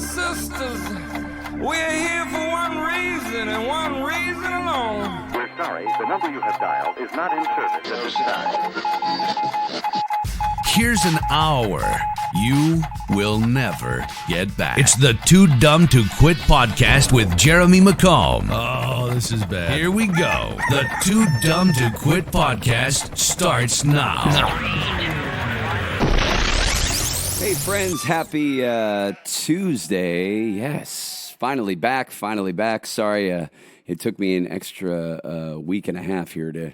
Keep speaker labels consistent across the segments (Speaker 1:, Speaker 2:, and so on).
Speaker 1: sisters, we're here for one reason and one reason alone.
Speaker 2: We're sorry, the number you have dialed is not in service at this time.
Speaker 3: Here's an hour you will never get back. It's the Too Dumb to Quit podcast with Jeremy McComb.
Speaker 4: Oh, this is bad.
Speaker 3: Here we go. The Too Dumb to Quit podcast starts now.
Speaker 5: Hey friends, happy Tuesday. Yes, finally back. Sorry, it took me an extra week and a half here to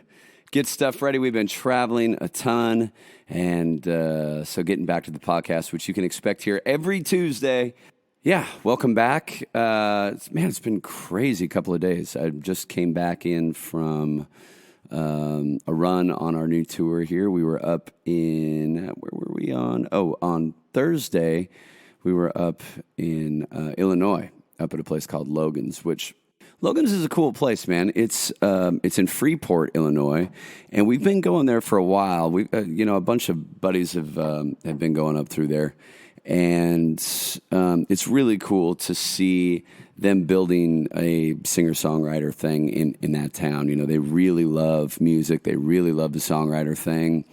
Speaker 5: get stuff ready. We've been traveling a ton, and so getting back to the podcast, which you can expect here every Tuesday. Yeah, welcome back. It's been crazy couple of days. I just came back in from a run on our new tour here. We were up in, where were we on? Oh, on Thursday, we were up in Illinois, up at a place called Logan's, which Logan's is a cool place, man. It's in Freeport, Illinois, and we've been going there for a while. We, a bunch of buddies have been going up through there, and it's really cool to see them building a singer-songwriter thing in that town. You know, they really love music. They really love the songwriter thing.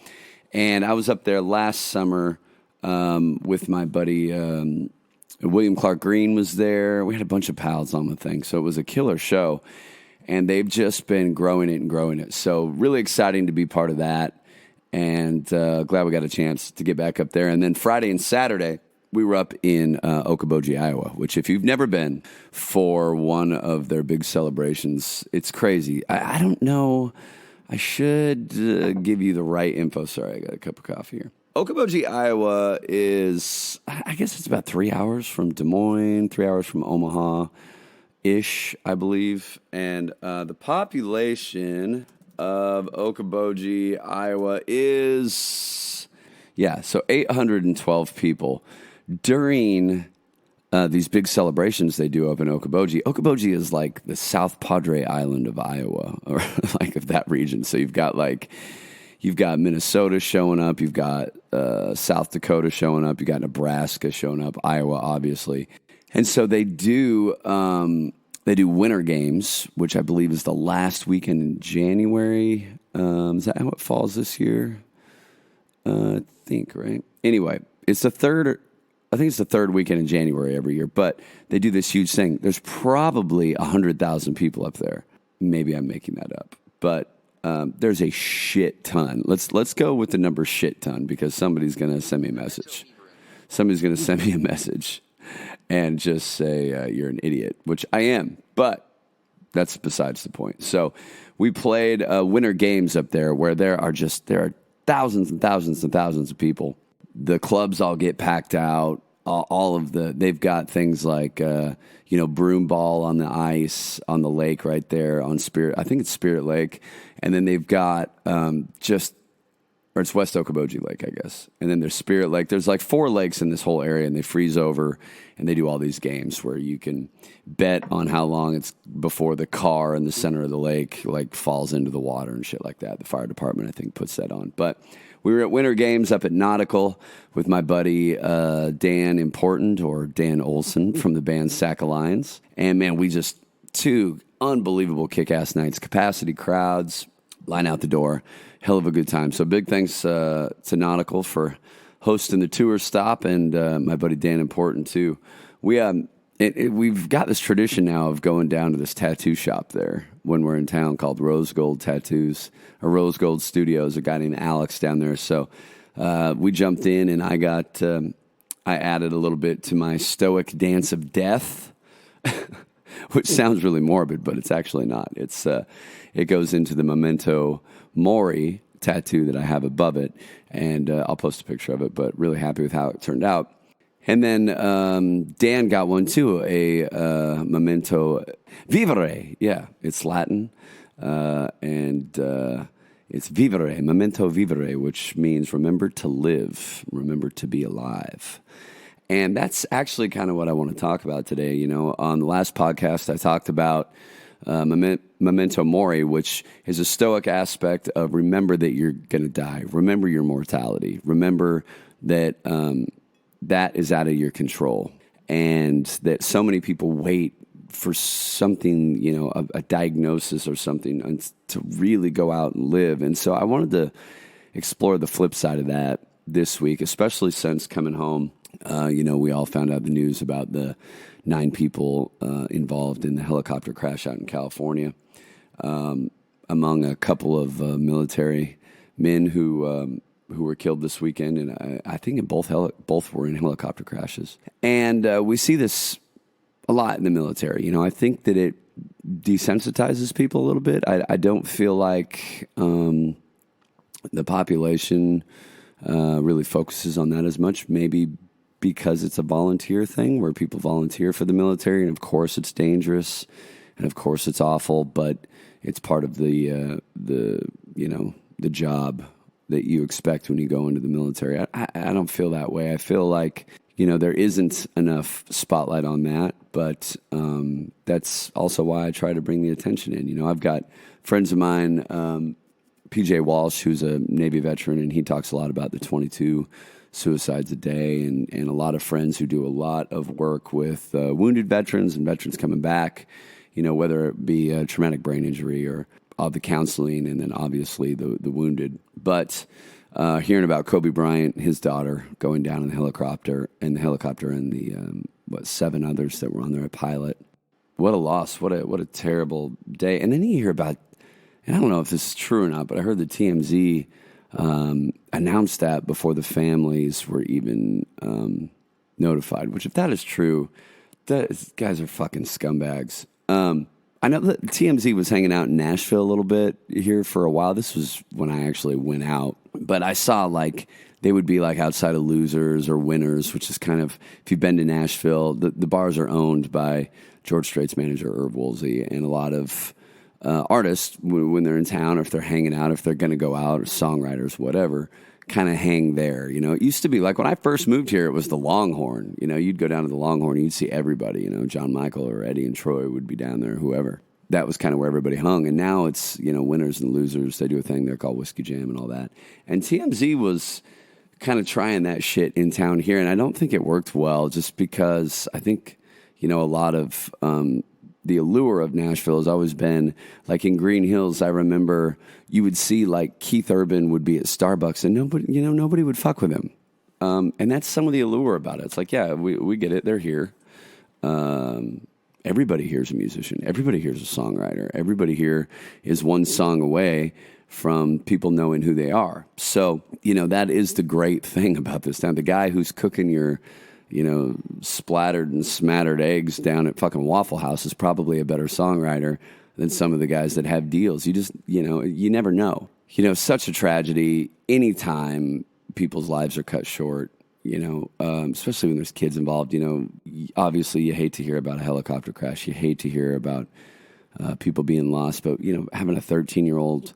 Speaker 5: And I was up there last summer with my buddy William Clark Green was there. We had a bunch of pals on the thing, so it was a killer show. And they've just been growing it. So really exciting to be part of that, and glad we got a chance to get back up there. And then Friday and Saturday, we were up in Okoboji, Iowa, which if you've never been for one of their big celebrations, it's crazy. I don't know. I should give you the right info. Sorry, I got a cup of coffee here. Okoboji, Iowa is, I guess it's about 3 hours from Des Moines, 3 hours from Omaha-ish, I believe. And the population of Okoboji, Iowa is, so 812 people. During these big celebrations they do up in Okoboji. Okoboji is like the South Padre Island of Iowa, or like of that region. So you've got Minnesota showing up, you've got South Dakota showing up, you got Nebraska showing up, Iowa obviously, and so they do winter games, which I believe is the last weekend in January. Is that how it falls this year? I think, right? Anyway, it's the third weekend in January every year, but they do this huge thing. There's probably 100,000 people up there. Maybe I'm making that up, but there's a shit ton. Let's go with the number shit ton, because somebody's going to send me a message. Somebody's going to send me a message and just say, you're an idiot, which I am, but that's besides the point. So we played winter games up there where there are thousands and thousands and thousands of people. The clubs all get packed out. They've got things like, broom ball on the ice on the lake right there on I think it's Spirit Lake. And then they've got it's West Okoboji Lake, I guess. And then there's Spirit Lake. There's like 4 lakes in this whole area, and they freeze over, and they do all these games where you can bet on how long it's before the car in the center of the lake like falls into the water and shit like that. The fire department, I think, puts that on. But we were at Winter Games up at Nautical with my buddy Dan Important, or Dan Olson, from the band Sack of Lions. And man, we just 2 unbelievable kick-ass nights. Capacity crowds, line out the door. Hell of a good time. So big thanks to Nautical for hosting the tour stop, and my buddy Dan Important too. We've got this tradition now of going down to this tattoo shop there when we're in town called Rose Gold Tattoos, or Rose Gold Studios, a guy named Alex down there. So we jumped in, and I added a little bit to my stoic dance of death, which sounds really morbid, but it's actually not. It goes into the Memento Mori tattoo that I have above it, and I'll post a picture of it, but really happy with how it turned out. And then Dan got one too, a Memento Vivere. Yeah, it's Latin, and it's Vivere, Memento Vivere, which means remember to live, remember to be alive. And that's actually kind of what I want to talk about today. You know, on the last podcast, I talked about Memento Mori, which is a stoic aspect of remember that you're going to die. Remember your mortality. Remember that that is out of your control. and that so many people wait for something, a diagnosis or something to really go out and live. And so I wanted to explore the flip side of that this week, especially since coming home. We all found out the news about the 9 people involved in the helicopter crash out in California, among a couple of military men who were killed this weekend, and I think both were in helicopter crashes. And we see this a lot in the military. I think that it desensitizes people a little bit. I don't feel like the population really focuses on that as much, maybe because it's a volunteer thing where people volunteer for the military, and of course it's dangerous, and of course it's awful, but it's part of the job that you expect when you go into the military. I don't feel that way. I feel like, there isn't enough spotlight on that, but that's also why I try to bring the attention in. I've got friends of mine, PJ Walsh, who's a Navy veteran, and he talks a lot about the 22 suicides a day, and a lot of friends who do a lot of work with wounded veterans and veterans coming back, whether it be a traumatic brain injury or all the counseling, and then obviously the wounded. But hearing about Kobe Bryant, his daughter, going down in the helicopter, and the 7 others that were on there, a pilot. What a loss! What a terrible day. And then you hear about, and I don't know if this is true or not, but I heard that TMZ announced that before the families were even notified. Which, if that is true, these guys are fucking scumbags. I know that TMZ was hanging out in Nashville a little bit here for a while. This was when I actually went out. But I saw, they would be, outside of Losers or Winners, which is kind of, if you've been to Nashville, the bars are owned by George Strait's manager, Irv Woolsey, and a lot of artists, when they're in town, or if they're hanging out, if they're going to go out, or songwriters, whatever, kind of hang there. It used to be, when I first moved here, it was the Longhorn. You'd go down to the Longhorn and you'd see everybody. John Michael or Eddie and Troy would be down there, whoever. That was kind of where everybody hung. And now it's, Winners and Losers. They do a thing there called Whiskey Jam and all that. And TMZ was kind of trying that shit in town here. And I don't think it worked well, just because I think, a lot of the allure of Nashville has always been, in Green Hills, I remember you would see, Keith Urban would be at Starbucks and nobody would fuck with him. And that's some of the allure about it. It's yeah, we get it. They're here. Everybody here's a musician. Everybody here's a songwriter. Everybody here is one song away from people knowing who they are. So, that is the great thing about this town. The guy who's cooking your, splattered and smattered eggs down at fucking Waffle House is probably a better songwriter than some of the guys that have deals. You just, you never know. Such a tragedy anytime people's lives are cut short. Especially when there's kids involved. Obviously you hate to hear about a helicopter crash. You hate to hear about people being lost. But, having a 13-year-old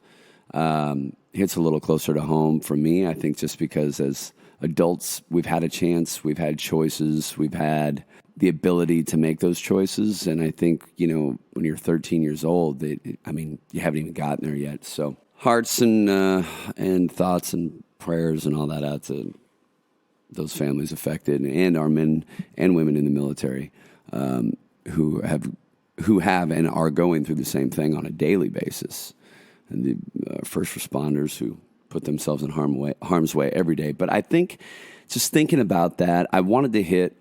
Speaker 5: hits a little closer to home for me, I think, just because as adults, we've had a chance, we've had choices, we've had the ability to make those choices. And I think, when you're 13 years old, you haven't even gotten there yet. So hearts and thoughts and prayers and all that out to those families affected, and our men and women in the military who have and are going through the same thing on a daily basis, and the first responders who put themselves in harm's way every day. But I think, just thinking about that, I wanted to hit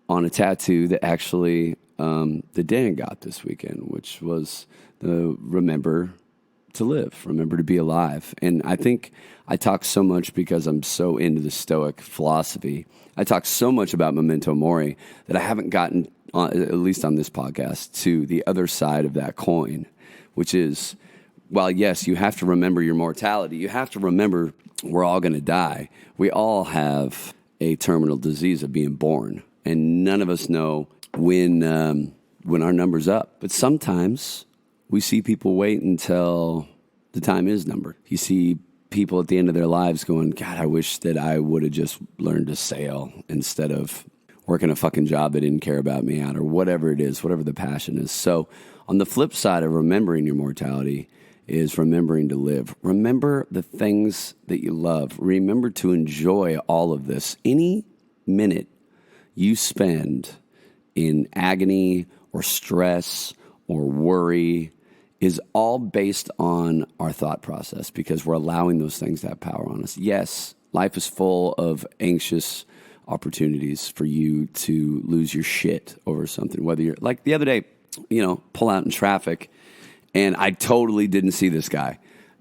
Speaker 5: on a tattoo that actually that Dan got this weekend, which was the Remember to Live, remember to be alive. And I think I talk so much, because I'm so into the Stoic philosophy, I talk so much about Memento Mori that I haven't gotten, at least on this podcast, to the other side of that coin, which is, while yes, you have to remember your mortality, you have to remember we're all going to die. We all have a terminal disease of being born, and none of us know when our number's up. But sometimes we see people wait until the time is numbered. You see people at the end of their lives going, God, I wish that I would have just learned to sail instead of working a fucking job that didn't care about me out, or whatever it is, whatever the passion is. So on the flip side of remembering your mortality is remembering to live. Remember the things that you love. Remember to enjoy all of this. Any minute you spend in agony or stress or worry is all based on our thought process because we're allowing those things to have power on us. Yes, life is full of anxious opportunities for you to lose your shit over something. Whether you're like the other day, pull out in traffic and I totally didn't see this guy.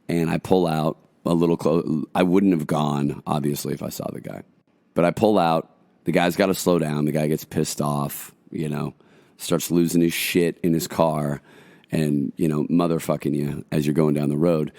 Speaker 5: And I pull out a little close. I wouldn't have gone, obviously, if I saw the guy. But I pull out. The guy's got to slow down. The guy gets pissed off, starts losing his shit in his car and, motherfucking you as you're going down the road.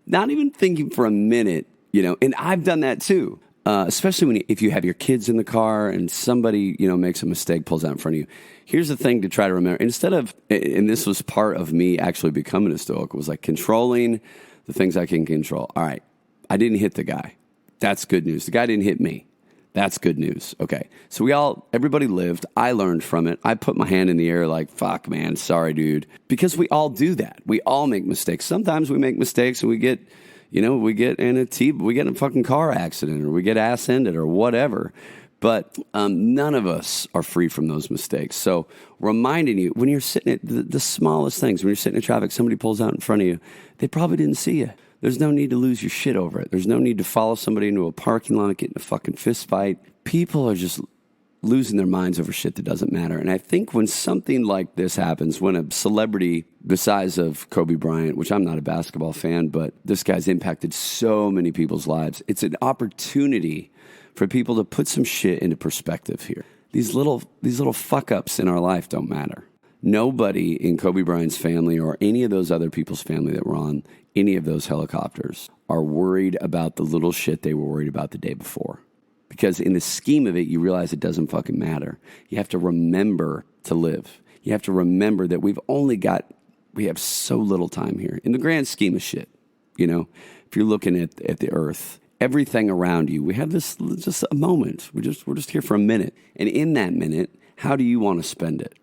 Speaker 5: Not even thinking for a minute, and I've done that too. Especially if you have your kids in the car and somebody, makes a mistake, pulls out in front of you. Here's the thing to try to remember. Instead of, and this was part of me actually becoming a Stoic, was like controlling the things I can control. All right, I didn't hit the guy. That's good news. The guy didn't hit me. That's good news. Okay, so everybody lived. I learned from it. I put my hand in the air like, fuck, man, sorry, dude. Because we all do that. We all make mistakes. Sometimes we make mistakes and we get in a fucking car accident or we get ass-ended or whatever. But none of us are free from those mistakes. So reminding you, when you're sitting at the smallest things, when you're sitting in traffic, somebody pulls out in front of you, they probably didn't see you. There's no need to lose your shit over it. There's no need to follow somebody into a parking lot, get in a fucking fist fight. People are just losing their minds over shit that doesn't matter. And I think when something like this happens, when a celebrity the size of Kobe Bryant, which I'm not a basketball fan, but this guy's impacted so many people's lives, it's an opportunity for people to put some shit into perspective here. These little fuck-ups in our life don't matter. Nobody in Kobe Bryant's family or any of those other people's family that were on any of those helicopters are worried about the little shit they were worried about the day before. Because in the scheme of it, you realize it doesn't fucking matter. You have to remember to live. You have to remember that we have so little time here. In the grand scheme of shit, if you're looking at the earth, everything around you, we have this just a moment. We're just here for a minute. And in that minute, how do you want to spend it?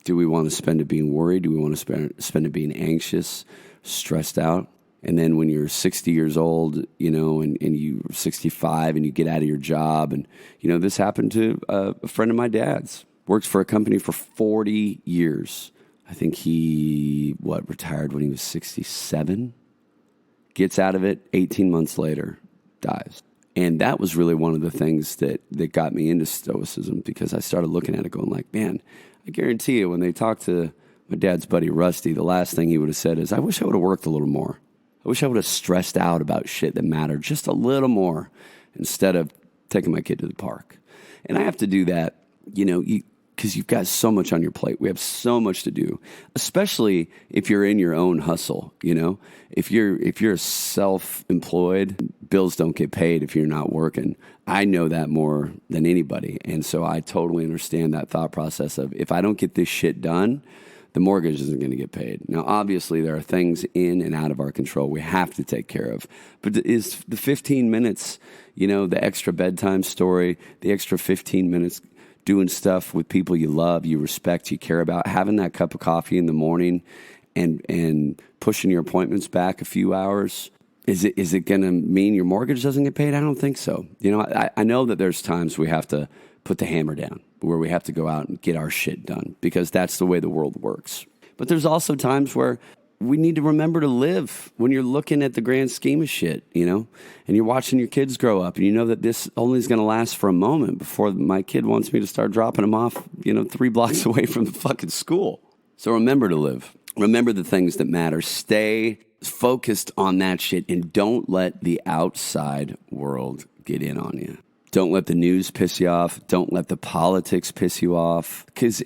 Speaker 5: Do we want to spend it being worried? Do we want to spend it being anxious, stressed out? And then when you're 60 years old, and you're 65 and you get out of your job and, this happened to a friend of my dad's. Works for a company for 40 years. I think he, retired when he was 67? Gets out of it 18 months later, dies. And that was really one of the things that got me into Stoicism because I started looking at it going like, man, I guarantee you when they talked to my dad's buddy Rusty, the last thing he would have said is, I wish I would have worked a little more. I wish I would have stressed out about shit that mattered just a little more instead of taking my kid to the park. And I have to do that, because you've got so much on your plate. We have so much to do, especially if you're in your own hustle, If you're self-employed, bills don't get paid if you're not working. I know that more than anybody. And so I totally understand that thought process of if I don't get this shit done, the mortgage isn't going to get paid. Now, obviously, there are things in and out of our control we have to take care of. But is the 15 minutes, the extra bedtime story, the extra 15 minutes doing stuff with people you love, you respect, you care about, having that cup of coffee in the morning and pushing your appointments back a few hours, is it going to mean your mortgage doesn't get paid? I don't think so. I know that there's times we have to put the hammer down, where we have to go out and get our shit done, because that's the way the world works. But there's also times where we need to remember to live when you're looking at the grand scheme of shit, and you're watching your kids grow up and you know that this only is going to last for a moment before my kid wants me to start dropping them off, 3 blocks away from the fucking school. So remember to live. Remember the things that matter. Stay focused on that shit and don't let the outside world get in on you. Don't let the news piss you off. Don't let the politics piss you off. Because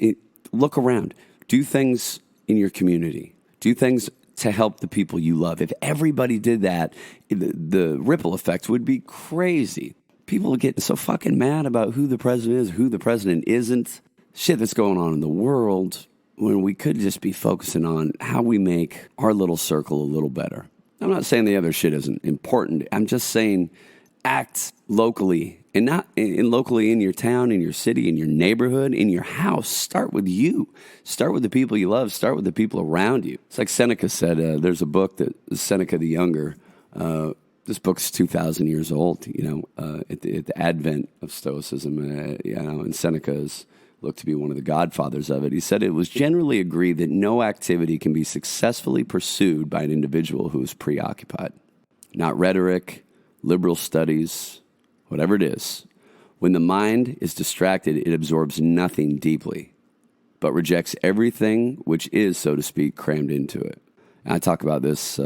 Speaker 5: look around. Do things in your community. Do things to help the people you love. If everybody did that, the ripple effect would be crazy. People are getting so fucking mad about who the president is, who the president isn't. Shit that's going on in the world, when we could just be focusing on how we make our little circle a little better. I'm not saying the other shit isn't important. I'm just saying act locally, and not locally in your town, in your city, in your neighborhood, in your house. Start with you. Start with the people you love. Start with the people around you. It's like Seneca said, there's a book that Seneca the Younger, this book's 2,000 years old, at the advent of Stoicism, and Seneca is looked to be one of the godfathers of it. He said it was generally agreed that no activity can be successfully pursued by an individual who is preoccupied. Not rhetoric, liberal studies, whatever it is. When the mind is distracted, it absorbs nothing deeply, but rejects everything which is, so to speak, crammed into it. And I talk about this,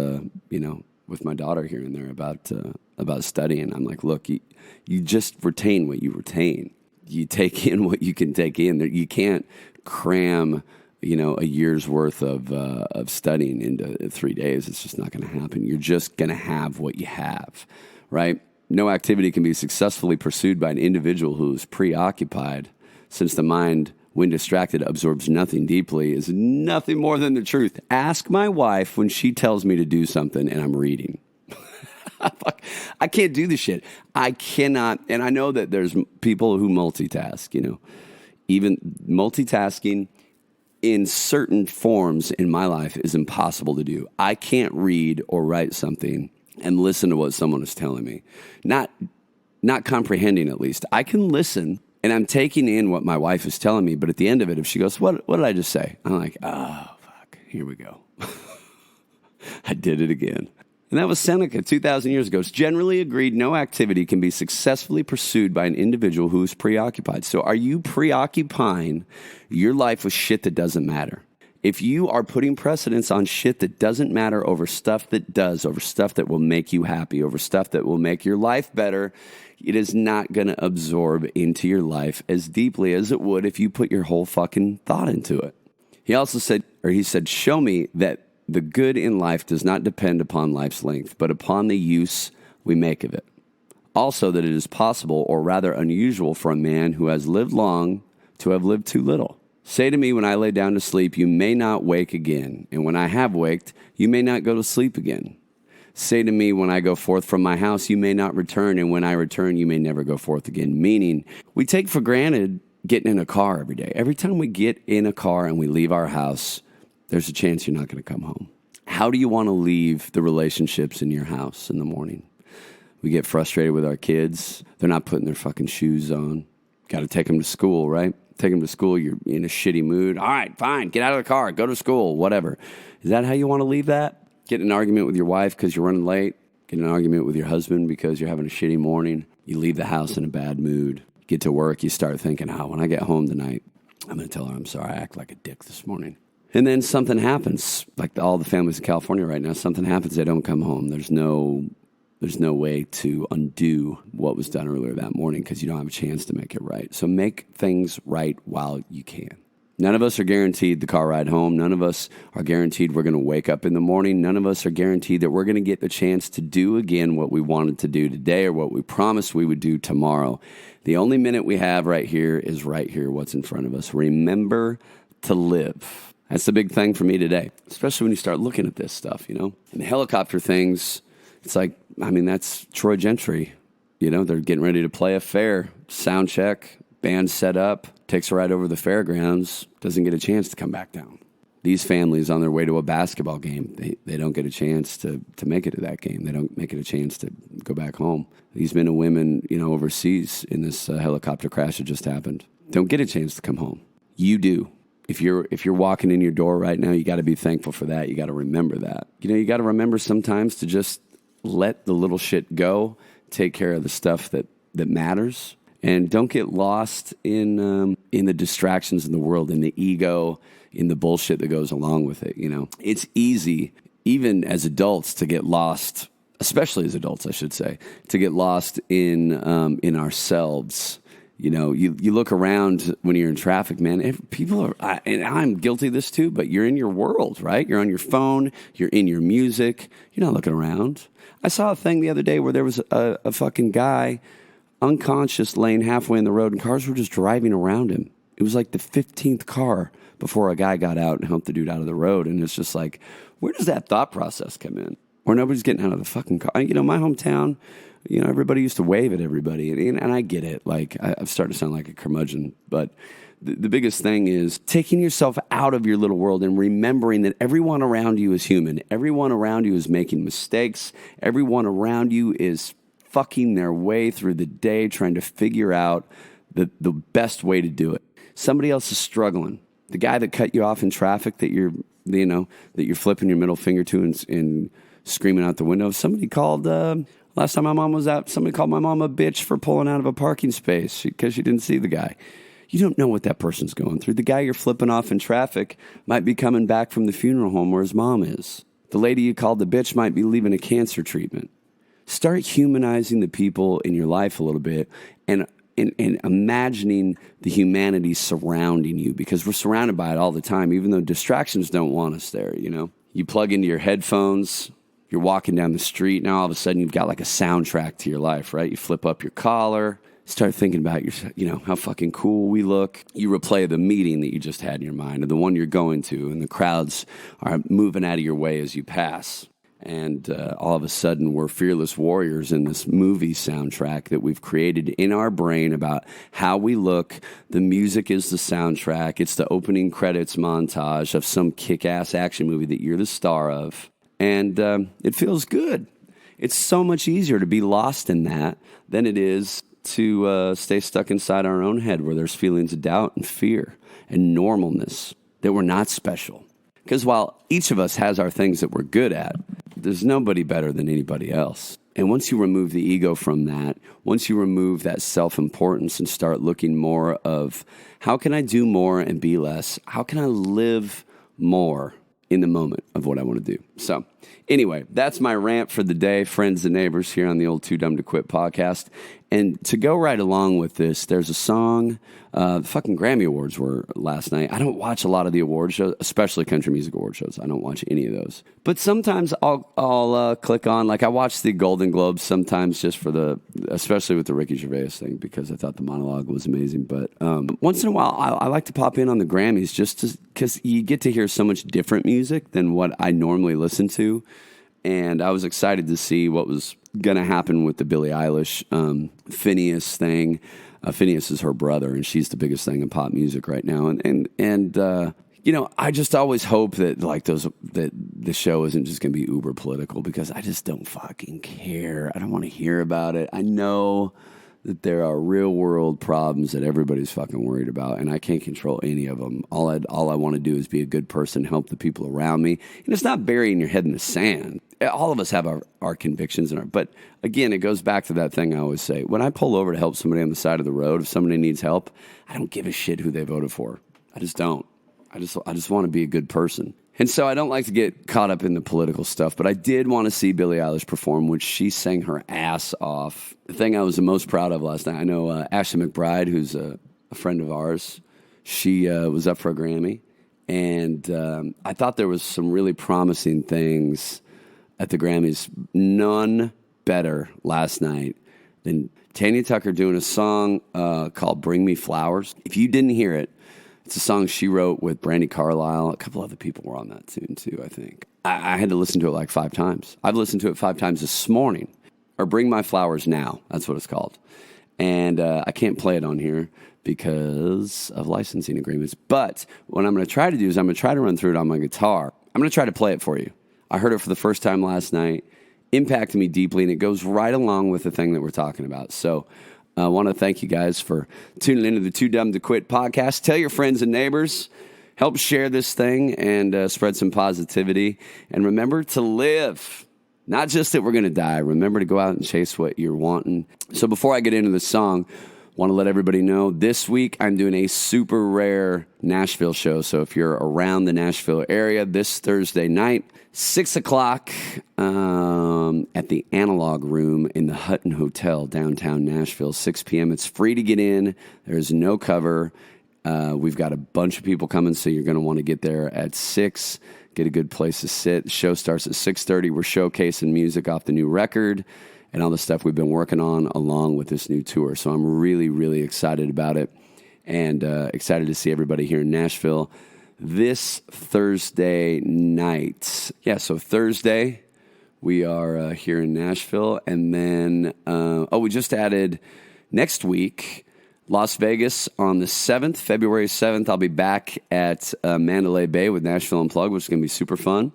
Speaker 5: with my daughter here and there about studying. I'm like, look, you just retain what you retain. You take in what you can take in. You can't cram, a year's worth of studying into 3 days. It's just not going to happen. You're just going to have what you have, right? No activity can be successfully pursued by an individual who is preoccupied, since the mind, when distracted, absorbs nothing deeply, is nothing more than the truth. Ask my wife when she tells me to do something and I'm reading. I can't do this shit. I cannot. And I know that there's people who multitask, even multitasking in certain forms in my life is impossible to do. I can't read or write something and listen to what someone is telling me. Not comprehending, at least. I can listen and I'm taking in what my wife is telling me, but at the end of it, if she goes, what did I just say? I'm like, oh, fuck, here we go. I did it again. And that was Seneca 2,000 years ago. It's generally agreed no activity can be successfully pursued by an individual who is preoccupied. So are you preoccupying your life with shit that doesn't matter? If you are putting precedence on shit that doesn't matter over stuff that does, over stuff that will make you happy, over stuff that will make your life better, it is not going to absorb into your life as deeply as it would if you put your whole fucking thought into it. He said, show me that the good in life does not depend upon life's length, but upon the use we make of it. Also that it is possible, or rather unusual, for a man who has lived long to have lived too little. Say to me when I lay down to sleep, you may not wake again. And when I have waked, you may not go to sleep again. Say to me when I go forth from my house, you may not return. And when I return, you may never go forth again. Meaning, we take for granted getting in a car every day. Every time we get in a car and we leave our house, there's a chance you're not going to come home. How do you want to leave the relationships in your house in the morning? We get frustrated with our kids. They're not putting their fucking shoes on. Got to take them to school, right? Take them to school, you're in a shitty mood. All right, fine, get out of the car, go to school, whatever. Is that how you want to leave that? Get in an argument with your wife because you're running late. Get in an argument with your husband because you're having a shitty morning. You leave the house in a bad mood. Get to work, you start thinking, when I get home tonight, I'm going to tell her I'm sorry, I act like a dick this morning. And then something happens, like all the families in California right now, something happens, they don't come home. There's no way to undo what was done earlier that morning because you don't have a chance to make it right. So make things right while you can. None of us are guaranteed the car ride home. None of us are guaranteed we're going to wake up in the morning. None of us are guaranteed that we're going to get the chance to do again what we wanted to do today or what we promised we would do tomorrow. The only minute we have right here is right here, what's in front of us. Remember to live. That's the big thing for me today, especially when you start looking at this stuff, And the helicopter things, it's like, that's Troy Gentry. They're getting ready to play a fair. Sound check, band set up, takes a ride over the fairgrounds, doesn't get a chance to come back down. These families on their way to a basketball game, they don't get a chance to make it to that game. They don't make it a chance to go back home. These men and women, overseas in this helicopter crash that just happened, don't get a chance to come home. You do. If you're walking in your door right now, you got to be thankful for that. You got to remember that. You got to remember sometimes to just let the little shit go, take care of the stuff that matters, and don't get lost in the distractions in the world, in the ego, in the bullshit that goes along with it. It's easy, even as adults, to get lost, especially as adults, I should say, to get lost in ourselves. You look around when you're in traffic, man, people are, and I'm guilty of this too, but you're in your world, right? You're on your phone, you're in your music, you're not looking around. I saw a thing the other day where there was a fucking guy unconscious laying halfway in the road and cars were just driving around him. It was like the 15th car before a guy got out and helped the dude out of the road. And it's just like, where does that thought process come in? Where nobody's getting out of the fucking car. My hometown, everybody used to wave at everybody. And I get it. Like, I've started to sound like a curmudgeon. But the biggest thing is taking yourself out of your little world and remembering that everyone around you is human. Everyone around you is making mistakes. Everyone around you is fucking their way through the day trying to figure out the best way to do it. Somebody else is struggling. The guy that cut you off in traffic that you're flipping your middle finger to and screaming out the window. Somebody called, last time my mom was out, somebody called my mom a bitch for pulling out of a parking space because she didn't see the guy. You don't know what that person's going through. The guy you're flipping off in traffic might be coming back from the funeral home where his mom is. The lady you called the bitch might be leaving a cancer treatment. Start humanizing the people in your life a little bit and imagining the humanity surrounding you, because we're surrounded by it all the time, even though distractions don't want us there, you know? You plug into your headphones, you're walking down the street, now all of a sudden you've got like a soundtrack to your life, right? You flip up your collar, start thinking about how fucking cool we look. You replay the meeting that you just had in your mind, or the one you're going to, and the crowds are moving out of your way as you pass. And all of a sudden, we're fearless warriors in this movie soundtrack that we've created in our brain about how we look. The music is the soundtrack. It's the opening credits montage of some kick-ass action movie that you're the star of. And it feels good. It's so much easier to be lost in that than it is to stay stuck inside our own head where there's feelings of doubt and fear and normalness, that we're not special. Because while each of us has our things that we're good at, there's nobody better than anybody else. And once you remove the ego from that, once you remove that self-importance and start looking more of how can I do more and be less? How can I live more in the moment of what I want to do? So anyway, that's my rant for the day, friends and neighbors, here on the old Too Dumb to Quit podcast. And to go right along with this, there's a song, the fucking Grammy Awards were last night. I don't watch a lot of the award shows, especially country music award shows. I don't watch any of those. But sometimes I'll click on, like I watch the Golden Globes sometimes just for especially with the Ricky Gervais thing, because I thought the monologue was amazing. But once in a while, I like to pop in on the Grammys just because you get to hear so much different music than what I normally listen to. And I was excited to see what was going to happen with the Billie Eilish Phineas thing. Phineas is her brother, and she's the biggest thing in pop music right now. And I just always hope that that the show isn't just going to be uber political, because I just don't fucking care. I don't want to hear about it. I know that there are real world problems that everybody's fucking worried about, and I can't control any of them. All I want to do is be a good person, help the people around me. And it's not burying your head in the sand. All of us have our convictions, but again, it goes back to that thing I always say. When I pull over to help somebody on the side of the road, if somebody needs help, I don't give a shit who they voted for. I just don't. I just want to be a good person. And so I don't like to get caught up in the political stuff, but I did want to see Billie Eilish perform, which she sang her ass off. The thing I was the most proud of last night, I know Ashley McBride, who's a friend of ours, she was up for a Grammy, and I thought there was some really promising things at the Grammys. None better last night than Tanya Tucker doing a song called Bring Me Flowers. If you didn't hear it, it's a song she wrote with Brandi Carlile. A couple other people were on that tune too, I think. I had to listen to it like 5 times. I've listened to it 5 times this morning. Or Bring My Flowers Now, that's what it's called. And I can't play it on here because of licensing agreements. But what I'm going to try to do is I'm going to try to run through it on my guitar. I'm going to try to play it for you. I heard it for the first time last night. Impacted me deeply, and it goes right along with the thing that we're talking about. So I want to thank you guys for tuning into the Too Dumb to Quit podcast. Tell your friends and neighbors. Help share this thing and spread some positivity. And remember to live. Not just that we're going to die. Remember to go out and chase what you're wanting. So before I get into the song, want to let everybody know this week I'm doing a super rare Nashville show. So if you're around the Nashville area, this Thursday night, 6 o'clock at the Analog Room in the Hutton Hotel, downtown Nashville, 6 p.m. It's free to get in. There's no cover. We've got a bunch of people coming, so you're going to want to get there at 6, get a good place to sit. The show starts at 6:30. We're showcasing music off the new record and all the stuff we've been working on along with this new tour. So I'm really, really excited about it, and excited to see everybody here in Nashville this Thursday night. Yeah, so Thursday we are here in Nashville, and then, we just added next week, Las Vegas on the 7th, February 7th. I'll be back at Mandalay Bay with Nashville Unplugged, which is going to be super fun.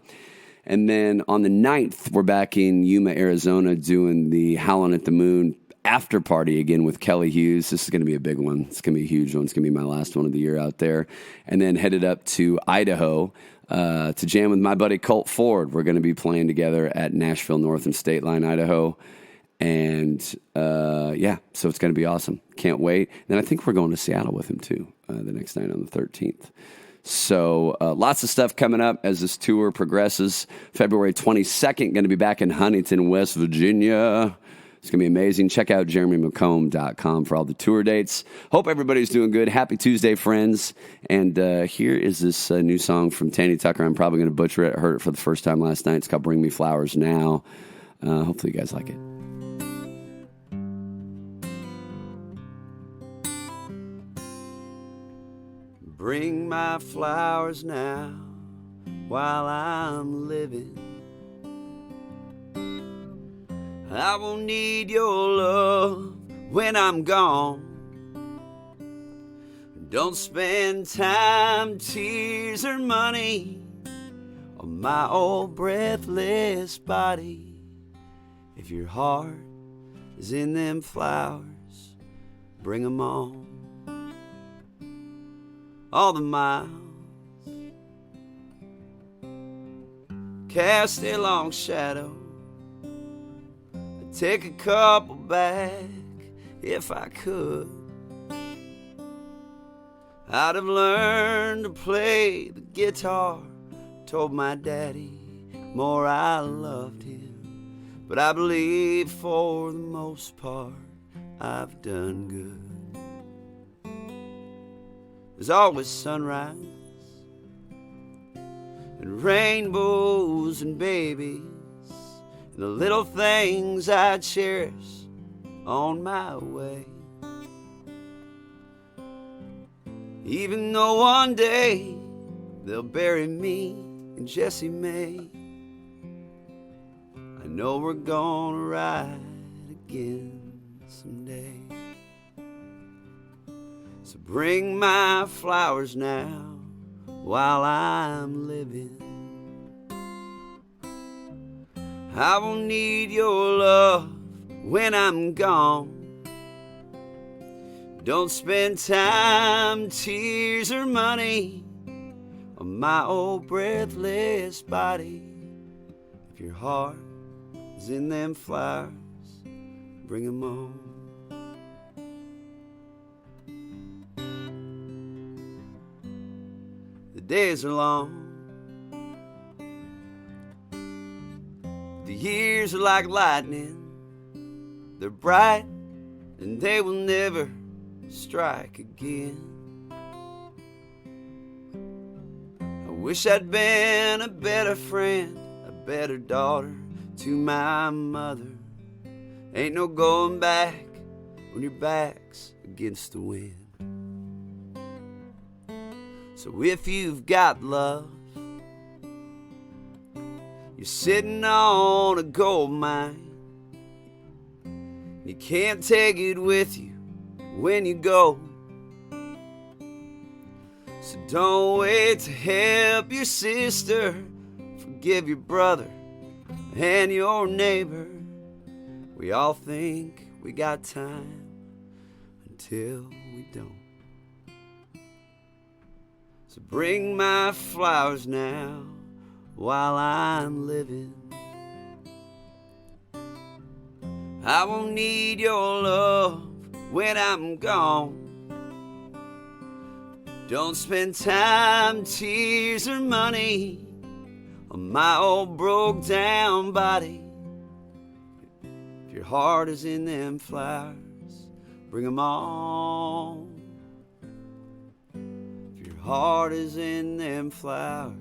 Speaker 5: And then on the 9th, we're back in Yuma, Arizona, doing the Howlin' at the Moon after party again with Kelly Hughes. This is going to be a big one. It's going to be a huge one. It's going to be my last one of the year out there. And then headed up to Idaho to jam with my buddy Colt Ford. We're going to be playing together at Nashville North and State Line, Idaho. And yeah, so it's going to be awesome. Can't wait. And I think we're going to Seattle with him too the next night on the 13th. So lots of stuff coming up as this tour progresses. February 22nd, going to be back in Huntington, West Virginia. It's going to be amazing. Check out jeremymcomb.com for all the tour dates. Hope everybody's doing good. Happy Tuesday, friends. And here is this new song from Tanya Tucker. I'm probably going to butcher it. I heard it for the first time last night. It's called Bring Me Flowers Now. Hopefully you guys like it. Bring my flowers now while I'm living. I won't need your love when I'm gone. Don't spend time, tears, or money on my old breathless body. If your heart is in them flowers, bring 'em on. All the miles cast a long shadow. I'd take a couple back if I could. I'd have learned to play the guitar. Told my daddy more I loved him, but I believe for the most part I've done good. There's always sunrise and rainbows and babies and the little things I cherish on my way. Even though one day they'll bury me in Jessie May, I know we're gonna ride again someday. So bring my flowers now while I'm living. I won't need your love when I'm gone. Don't spend time, tears, or money on my old breathless body. If your heart is in them flowers, bring 'em on. The days are long, the years are like lightning. They're bright and they will never strike again. I wish I'd been a better friend, a better daughter to my mother. Ain't no going back when your back's against the wind. So if you've got love, you're sitting on a gold mine. You can't take it with you when you go. So don't wait to help your sister. Forgive your brother and your neighbor. We all think we got time until we don't. So bring my flowers now while I'm living. I won't need your love when I'm gone. Don't spend time, tears, or money on my old broke down body. If your heart is in them flowers, bring 'em on. If your heart is in them flowers,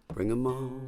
Speaker 5: bring 'em on.